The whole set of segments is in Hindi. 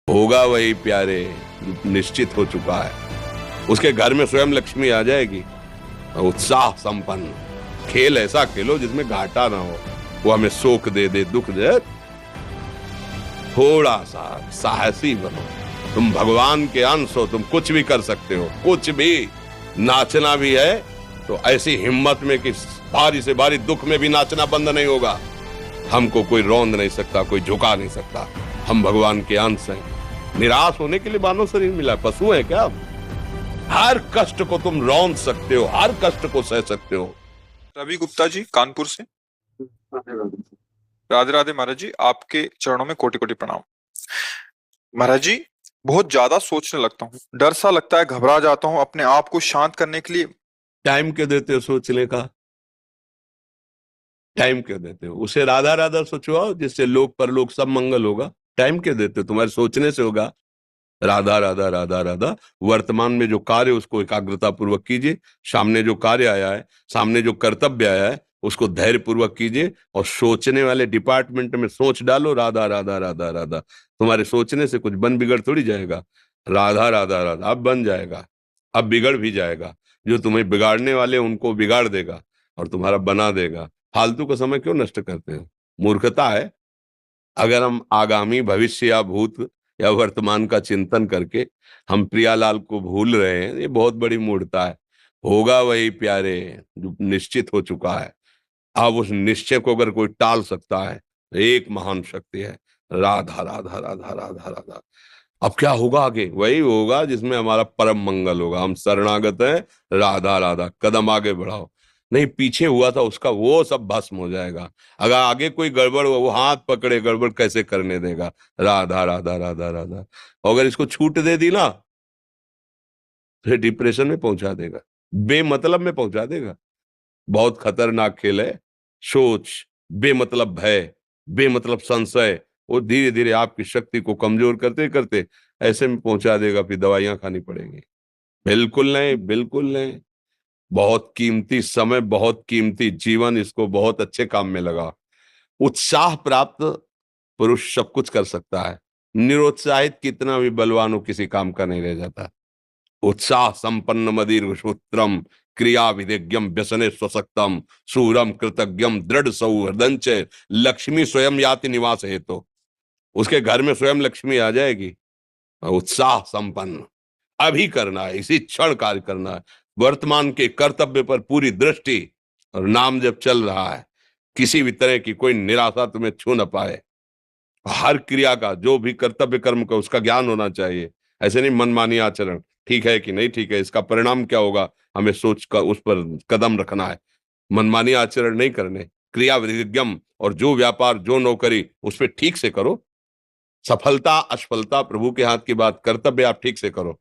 होगा वही प्यारे जो निश्चित हो चुका है। उसके घर में स्वयं लक्ष्मी आ जाएगी। उत्साह संपन्न खेल ऐसा खेलो जिसमें घाटा ना हो। वो हमें शोक दे दे, दुख दे, थोड़ा सा साहसी बनो। तुम भगवान के अंश हो, तुम कुछ भी कर सकते हो, कुछ भी। नाचना भी है तो ऐसी हिम्मत में कि भारी से भारी दुख में भी नाचना बंद नहीं होगा। हमको कोई रौंद नहीं सकता, कोई झुका नहीं सकता। हम भगवान के अंश हैं। निराश होने के लिए मानव शरीर मिला, पशु है क्या? हर कष्ट को तुम रौंद सकते हो, हर कष्ट को सह सकते हो। रवि गुप्ता जी, कानपुर से। राधे राधे महाराज जी, आपके चरणों में कोटि कोटि प्रणाम। महाराज जी, बहुत ज्यादा सोचने लगता हूँ, डर सा लगता है, घबरा जाता हूँ। अपने आप को शांत करने के लिए टाइम क्यों देते हो सोचने का? टाइम क्यों देते हो? उसे राधा राधा सोचवाओ जिससे लोक परलोक सब मंगल होगा। टाइम क्यों देते हो? तुम्हारे सोचने से होगा। राधा राधा राधा राधा। वर्तमान में जो कार्य उसको एकाग्रता पूर्वक कीजिए। सामने जो कार्य आया है, सामने जो कर्तव्य आया है, उसको धैर्य पूर्वक कीजिए। और सोचने वाले डिपार्टमेंट में सोच डालो राधा राधा राधा राधा। तुम्हारे सोचने से कुछ बन बिगड़ थोड़ी जाएगा। राधा राधा राधा अब बन जाएगा, अब बिगड़ भी जाएगा। जो तुम्हें बिगाड़ने वाले उनको बिगाड़ देगा और तुम्हारा बना देगा। फालतू का समय क्यों नष्ट करते हो? मूर्खता है। अगर हम आगामी भविष्य या भूत या वर्तमान का चिंतन करके हम प्रियालाल को भूल रहे हैं, ये बहुत बड़ी मूर्खता है। होगा वही प्यारे जो निश्चित हो चुका है। अब उस निश्चय को अगर कोई टाल सकता है तो एक महान शक्ति है। राधा राधा राधा राधा राधा। अब क्या होगा आगे? वही होगा जिसमें हमारा परम मंगल होगा। हम शरणागत हैं, राधा राधा। कदम आगे बढ़ाओ। नहीं, पीछे हुआ था उसका वो सब भस्म हो जाएगा। अगर आगे कोई गड़बड़ हुआ, वो हाथ पकड़े गड़बड़ कैसे करने देगा? राधा राधा राधा राधा। और अगर इसको छूट दे दी ना, फिर डिप्रेशन में पहुंचा देगा, बेमतलब में पहुंचा देगा। बहुत खतरनाक खेल है। सोच, बेमतलब भय, बेमतलब संशय, वो धीरे धीरे आपकी शक्ति को कमजोर करते करते ऐसे में पहुंचा देगा, फिर दवाइयां खानी पड़ेंगी। बिल्कुल नहीं, बिल्कुल नहीं। बहुत कीमती समय, बहुत कीमती जीवन, इसको बहुत अच्छे काम में लगा। उत्साह प्राप्त पुरुष सब कुछ कर सकता है। निरुत्साहित कितना भी बलवान हो, किसी काम का नहीं रह जाता। उत्साह संपन्न मदीर्घ सूत्रम क्रिया विधिज्ञम व्यसने स्वसक्तम सूरम कृतज्ञम दृढ़ सौहृदंच लक्ष्मी स्वयं याति निवास हेतु। उसके घर में स्वयं लक्ष्मी आ जाएगी। और उत्साह संपन्न अभी करना है, इसी क्षण कार्य करना है। वर्तमान के कर्तव्य पर पूरी दृष्टि। और नाम जब चल रहा है, किसी भी तरह की कोई निराशा तुम्हें छू न पाए। हर क्रिया का, जो भी कर्तव्य कर्म का, उसका ज्ञान होना चाहिए। ऐसे नहीं मनमानी आचरण, ठीक है कि नहीं ठीक है, इसका परिणाम क्या होगा, हमें सोच कर उस पर कदम रखना है। मनमानी आचरण नहीं करने। क्रिया विधिज्ञम, और जो व्यापार जो नौकरी उस पर ठीक से करो। सफलता असफलता प्रभु के हाथ की बात, कर्तव्य आप ठीक से करो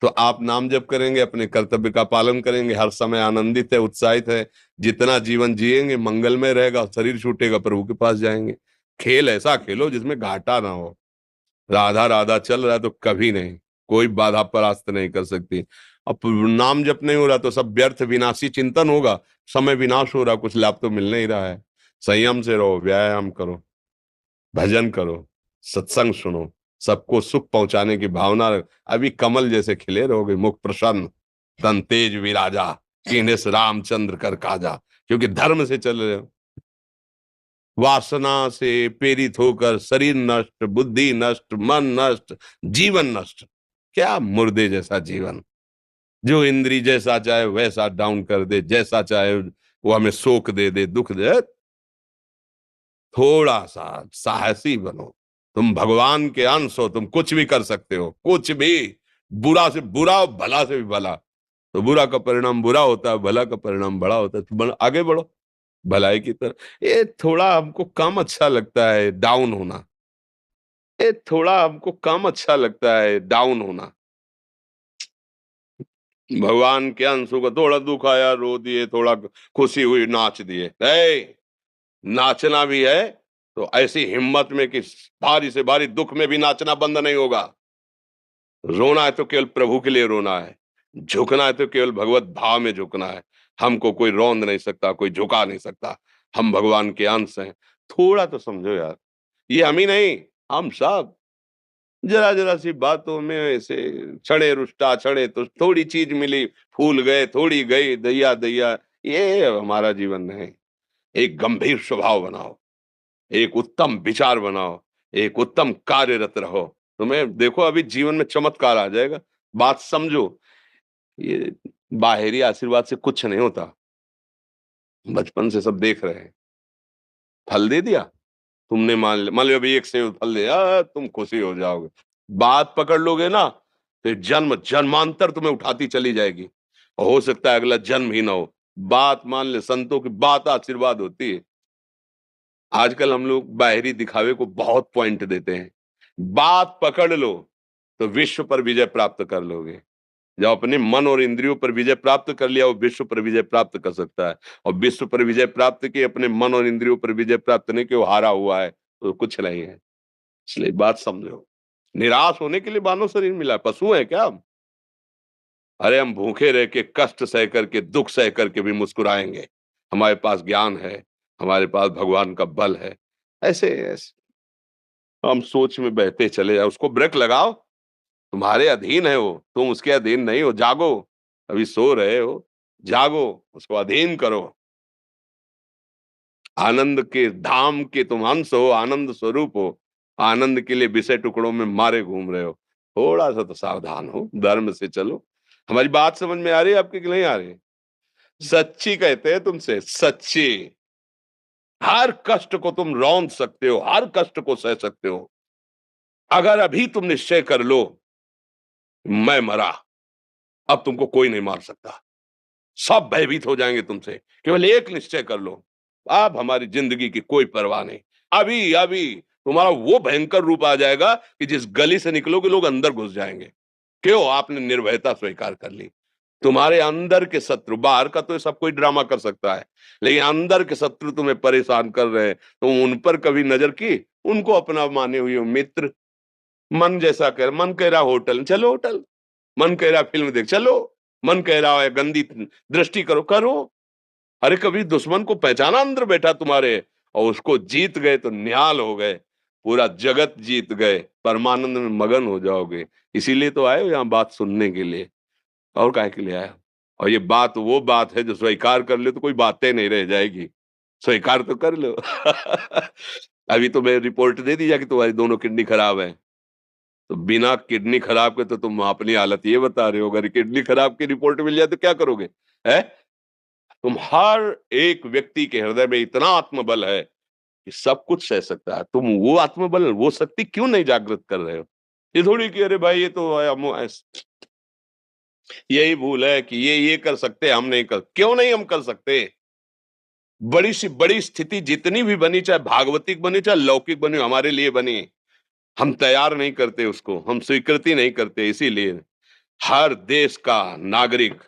तो आप नाम जप करेंगे, अपने कर्तव्य का पालन करेंगे, हर समय आनंदित है, उत्साहित है। जितना जीवन जिएंगे मंगलमय रहेगा। शरीर छूटेगा, प्रभु के पास जाएंगे। खेल ऐसा खेलो जिसमें घाटा ना हो। राधा राधा चल रहा है तो कभी नहीं, कोई बाधा परास्त नहीं कर सकती। अब नाम जप नहीं हो रहा तो सब व्यर्थ विनाशी चिंतन होगा। समय विनाश हो रहा, कुछ लाभ तो मिल नहीं रहा है। संयम से रहो, व्यायाम करो, भजन करो, सत्संग सुनो, सबको सुख पहुंचाने की भावना अभी कमल जैसे खिले रहोगे, मुख प्रसन्न, तन तेज विराजा, कीन्हे से रामचंद्र कर काजा। क्योंकि धर्म से चल रहे हो। वासना से प्रेरित होकर शरीर नष्ट, बुद्धि नष्ट, मन नष्ट, जीवन नष्ट। क्या मुर्दे जैसा जीवन, जो इंद्री जैसा चाहे वैसा डाउन कर दे, जैसा चाहे वो हमें शोक दे दे, दुख दे। थोड़ा सा साहसी बनो। तुम भगवान के अंश हो, तुम कुछ भी कर सकते हो, कुछ भी। बुरा से बुरा, भला से भी भला। तो बुरा का परिणाम बुरा होता है, भला का परिणाम बड़ा होता है। तो आगे बढ़ो भलाई की तरफ। ये थोड़ा हमको कम अच्छा लगता है डाउन होना। ये थोड़ा हमको कम अच्छा लगता है डाउन होना। भगवान के अंशों का थोड़ा दुख आया रो दिए, थोड़ा खुशी हुई नाच दिए। नाचना भी है तो ऐसी हिम्मत में कि भारी से भारी दुख में भी नाचना बंद नहीं होगा। रोना है तो केवल प्रभु के लिए रोना है। झुकना है तो केवल भगवत भाव में झुकना है। हमको कोई रौंद नहीं सकता, कोई झुका नहीं सकता। हम भगवान के अंश हैं। थोड़ा तो समझो यार, ये हम ही नहीं, हम सब। जरा जरा सी बातों में ऐसे क्षणे रुष्टा क्षणे तो थोड़ी चीज मिली, फूल गए, थोड़ी गई, दैया दैया। ये हमारा जीवन नहीं। एक गंभीर स्वभाव बनाओ, एक उत्तम विचार बनाओ, एक उत्तम कार्यरत रहो। तुम्हें देखो अभी जीवन में चमत्कार आ जाएगा। बात समझो, ये बाहरी आशीर्वाद से कुछ नहीं होता। बचपन से सब देख रहे हैं। फल दे दिया, तुमने मान लो अभी एक सेब फल दिया, तुम खुशी हो जाओगे। बात पकड़ लोगे ना, तो जन्म जन्मांतर तुम्हें उठाती चली जाएगी, और हो सकता है अगला जन्म ही ना हो। बात मान ले, संतों की बात आशीर्वाद होती है। आजकल हम लोग बाहरी दिखावे को बहुत पॉइंट देते हैं। बात पकड़ लो तो विश्व पर विजय प्राप्त कर लोगे। जब अपने मन और इंद्रियों पर विजय प्राप्त कर लिया, वो विश्व पर विजय प्राप्त कर सकता है। और विश्व पर विजय प्राप्त की, अपने मन और इंद्रियों पर विजय प्राप्त नहीं कि वो हारा हुआ है, तो कुछ नहीं है। इसलिए बात समझो। निराश होने के लिए मानव शरीर मिला है, पशु है क्या हम? अरे हम भूखे रह के, कष्ट सह करके, दुख सह करके भी मुस्कुराएंगे। हमारे पास ज्ञान है, हमारे पास भगवान का बल है। ऐसे हम सोच में बहते चले जाओ, उसको ब्रेक लगाओ। तुम्हारे अधीन है वो, तुम उसके अधीन नहीं हो। जागो, अभी सो रहे हो, जागो, उसको अधीन करो। आनंद के धाम के तुम अंश हो, आनंद स्वरूप हो। आनंद के लिए विषय टुकड़ों में मारे घूम रहे हो। थोड़ा सा तो सावधान हो, धर्म से चलो। हमारी बात समझ में आ रही है आपकी कि नहीं आ रही? सच्ची कहते हैं तुमसे, सच्ची। हर कष्ट को तुम रौंद सकते हो, हर कष्ट को सह सकते हो, अगर अभी तुम निश्चय कर लो, मैं मरा, अब तुमको कोई नहीं मार सकता। सब भयभीत हो जाएंगे तुमसे। केवल एक निश्चय कर लो, अब हमारी जिंदगी की कोई परवाह नहीं। अभी अभी तुम्हारा वो भयंकर रूप आ जाएगा कि जिस गली से निकलोगे लोग अंदर घुस जाएंगे। क्यों? आपने निर्भयता स्वीकार कर ली। तुम्हारे अंदर के शत्रु, बाहर का तो सब कोई ड्रामा कर सकता है, लेकिन अंदर के शत्रु तुम्हें परेशान कर रहे हैं, तुम उन पर कभी नजर की? उनको अपना माने हुए हो मित्र। मन जैसा कर, मन कह रहा होटल चलो, होटल। मन कह रहा फिल्म देख चलो। मन कह रहा है गंदी दृष्टि करो, करो। अरे कभी दुश्मन को पहचाना अंदर बैठा तुम्हारे, और उसको जीत गए तो निहाल हो गए। पूरा जगत जीत गए, परमानंद में मगन हो जाओगे। इसीलिए तो आए हो यहाँ बात सुनने के लिए, और काहे के लिए आए हो? और ये बात वो बात है जो स्वीकार कर ले तो कोई बातें नहीं रह जाएगी। स्वीकार तो कर लो। अभी तो मैं रिपोर्ट दे दी जा कि तुम्हारी दोनों किडनी खराब है। तो बिना किडनी खराब के तो तुम अपनी हालत ये बता रहे हो, अगर किडनी खराब की रिपोर्ट मिल जाए तो क्या करोगे? है? तुम हर एक व्यक्ति के हृदय में इतना आत्मबल है कि सब कुछ सह सकता है। तुम वो आत्मबल, वो शक्ति क्यों नहीं जागृत कर रहे हो? ये थोड़ी कि अरे भाई ये तो यही भूल है कि ये कर सकते हैं, हम नहीं कर। क्यों नहीं हम कर सकते? बड़ी सी बड़ी स्थिति जितनी भी बनी, चाहे भागवतिक बनी चाहे लौकिक बनी, हमारे लिए बनी, हम तैयार नहीं करते उसको, हम स्वीकृति नहीं करते। इसीलिए हर देश का नागरिक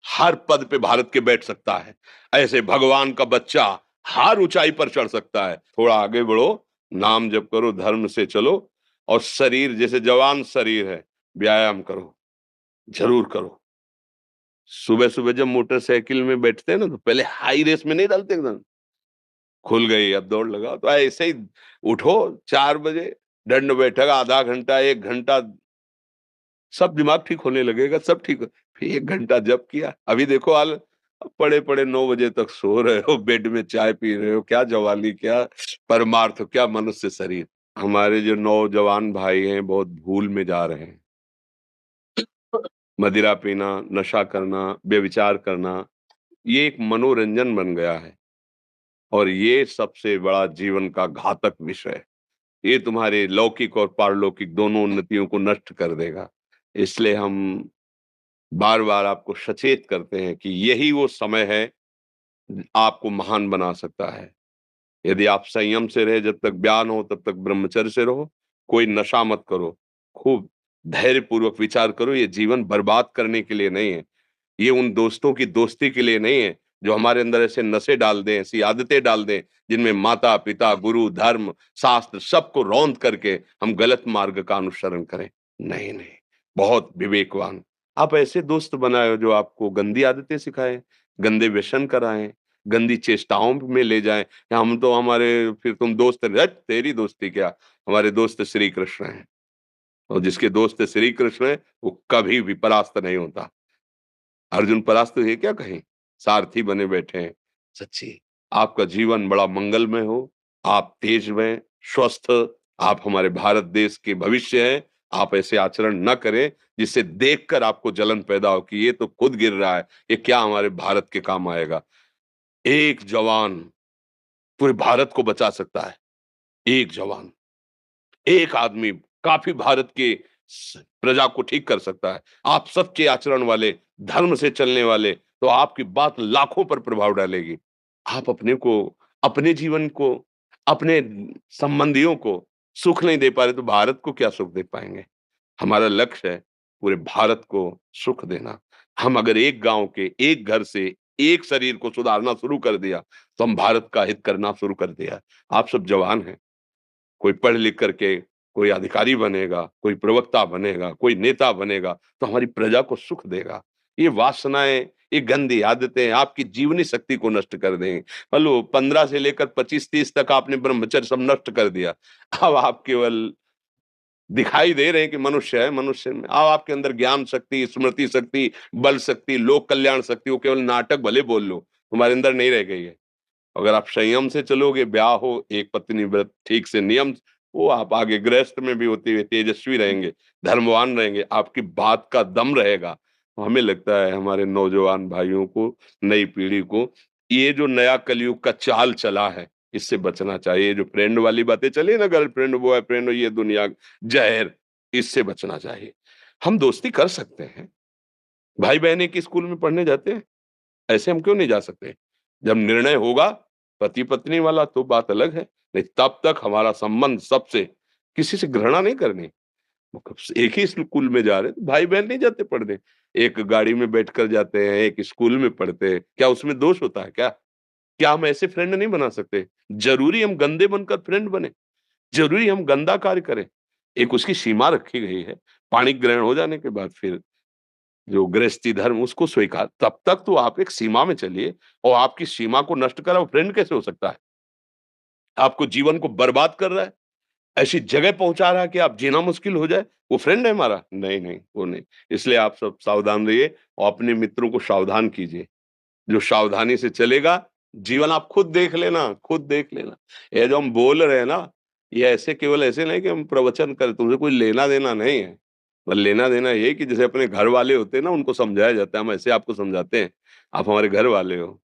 हर पद पे भारत के बैठ सकता है। ऐसे भगवान का बच्चा हर ऊंचाई पर चढ़ सकता है। थोड़ा आगे बढ़ो, नाम जप करो, धर्म से चलो, और शरीर जैसे जवान शरीर है, व्यायाम करो, जरूर करो। सुबह सुबह जब मोटरसाइकिल में बैठते हैं ना, तो पहले हाई रेस में नहीं डालते एकदम, खुल गई अब दौड़ लगाओ, तो ऐसे ही उठो 4 बजे, दंड बैठक आधा घंटा 1 घंटा, सब दिमाग ठीक होने लगेगा, सब ठीक फिर 1 घंटा जप किया। अभी देखो हाल, पड़े पड़े 9 बजे तक सो रहे हो, बेड में चाय पी रहे हो। क्या जवानी, क्या परमार्थ, क्या मनुष्य शरीर। हमारे जो नौजवान भाई हैं बहुत भूल में जा रहे हैं। मदिरा पीना, नशा करना, व्यभिचार करना, ये एक मनोरंजन बन गया है, और ये सबसे बड़ा जीवन का घातक विषय है। ये तुम्हारे लौकिक और पारलौकिक दोनों उन्नतियों को नष्ट कर देगा। इसलिए हम बार बार आपको सचेत करते हैं कि यही वो समय है आपको महान बना सकता है। यदि आप संयम से रहे, जब तक ज्ञान हो तब तक ब्रह्मचर्य से रहो, कोई नशा मत करो, खूब धैर्य पूर्वक विचार करो। ये जीवन बर्बाद करने के लिए नहीं है, ये उन दोस्तों की दोस्ती के लिए नहीं है जो हमारे अंदर ऐसे नशे डाल दें, ऐसी आदतें डाल दें जिनमें माता पिता गुरु धर्म शास्त्र सबको रौंद करके हम गलत मार्ग का अनुसरण करें। नहीं नहीं, बहुत विवेकवान। आप ऐसे दोस्त बनाए जो आपको गंदी आदतें सिखाएं, गंदे व्यसन कराएं, गंदी चेष्टाओं में ले जाएं। या हम तो हमारे, फिर तुम दोस्त, तेरी दोस्ती क्या, हमारे दोस्त श्री कृष्ण हैं। और जिसके दोस्त श्री कृष्ण है वो कभी भी परास्त नहीं होता। अर्जुन परास्त हुए क्या कहीं? सारथी बने बैठे हैं। सच्ची आपका जीवन बड़ा मंगलमय हो, आप तेज में स्वस्थ, आप हमारे भारत देश के भविष्य हैं। आप ऐसे आचरण न करें जिससे देखकर आपको जलन पैदा हो कि ये तो खुद गिर रहा है, ये क्या हमारे भारत के काम आएगा। एक जवान पूरे भारत को बचा सकता है। एक जवान, एक आदमी काफी भारत के प्रजा को ठीक कर सकता है। आप सच्चे आचरण वाले, धर्म से चलने वाले, तो आपकी बात लाखों पर प्रभाव डालेगी। आप अपने को, अपने जीवन को, अपने संबंधियों को सुख नहीं दे पा रहे तो भारत को क्या सुख दे पाएंगे? हमारा लक्ष्य है पूरे भारत को सुख देना। हम अगर एक गांव के एक घर से एक शरीर को सुधारना शुरू कर दिया तो हम भारत का हित करना शुरू कर दिया। आप सब जवान हैं, कोई पढ़ लिख करके कोई अधिकारी बनेगा, कोई प्रवक्ता बनेगा, कोई नेता बनेगा तो हमारी प्रजा को सुख देगा। ये वासनाएं, ये गंदी आदतें आपकी जीवनी शक्ति को नष्ट कर देंगे। लो 15 से लेकर 25-30 तक आपने ब्रह्मचर्य सब नष्ट कर दिया। अब आप केवल दिखाई दे रहे हैं कि मनुष्य है, मनुष्य में अब आपके अंदर ज्ञान शक्ति, स्मृति शक्ति, बल शक्ति, लोक कल्याण शक्ति, वो केवल नाटक भले बोल लो, तुम्हारे अंदर नहीं रह गई है। अगर आप संयम से चलोगे, ब्याह हो, एक पत्नी व्रत ठीक से नियम, वो आप आगे गृहस्थ में भी होते हुए तेजस्वी रहेंगे, धर्मवान रहेंगे, आपकी बात का दम रहेगा। तो हमें लगता है हमारे नौजवान भाइयों को, नई पीढ़ी को, ये जो नया कलयुग का चाल चला है, इससे बचना चाहिए। जो फ्रेंड वाली बातें चली ना, गर्लफ्रेंड, बॉयफ्रेंड, ये दुनिया जहर, इससे बचना चाहिए। हम दोस्ती कर सकते हैं, भाई बहन एक ही स्कूल में पढ़ने जाते हैं, ऐसे हम क्यों नहीं जा सकते? जब निर्णय होगा पति पत्नी वाला तो बात अलग है, नहीं तब तक हमारा संबंध सबसे, किसी से घृणा नहीं करनी। मतलब एक ही स्कूल में जा रहे हैं तो भाई बहन नहीं जाते पढ़ने, एक गाड़ी में बैठकर जाते हैं, एक स्कूल में पढ़ते हैं, क्या उसमें दोष होता है क्या? क्या हम ऐसे फ्रेंड नहीं बना सकते? जरूरी हम गंदे बनकर फ्रेंड बने? जरूरी हम गंदा कार्य करें? एक उसकी सीमा रखी गई है। पाणी ग्रहण हो जाने के बाद फिर जो गृहस्थी धर्म उसको स्वीकार, तब तक तो आप एक सीमा में चलिए, और आपकी सीमा को नष्ट करा वो फ्रेंड कैसे हो सकता है? आपको जीवन को बर्बाद कर रहा है, ऐसी जगह पहुंचा रहा है कि आप जीना मुश्किल हो जाए, वो फ्रेंड है हमारा? नहीं, नहीं, वो नहीं। इसलिए आप सब सावधान रहिए और अपने मित्रों को सावधान कीजिए। जो सावधानी से चलेगा, जीवन आप खुद देख लेना, खुद देख लेना। ये जो हम बोल रहे हैं ना, ये ऐसे केवल ऐसे नहीं कि हम प्रवचन करें, तुमसे कोई लेना-देना नहीं है। पर लेना-देना ये है कि जैसे अपने घर वाले होते हैं ना, उनको समझाया जाता है, हम ऐसे आपको समझाते हैं, आप हमारे घर वाले हो।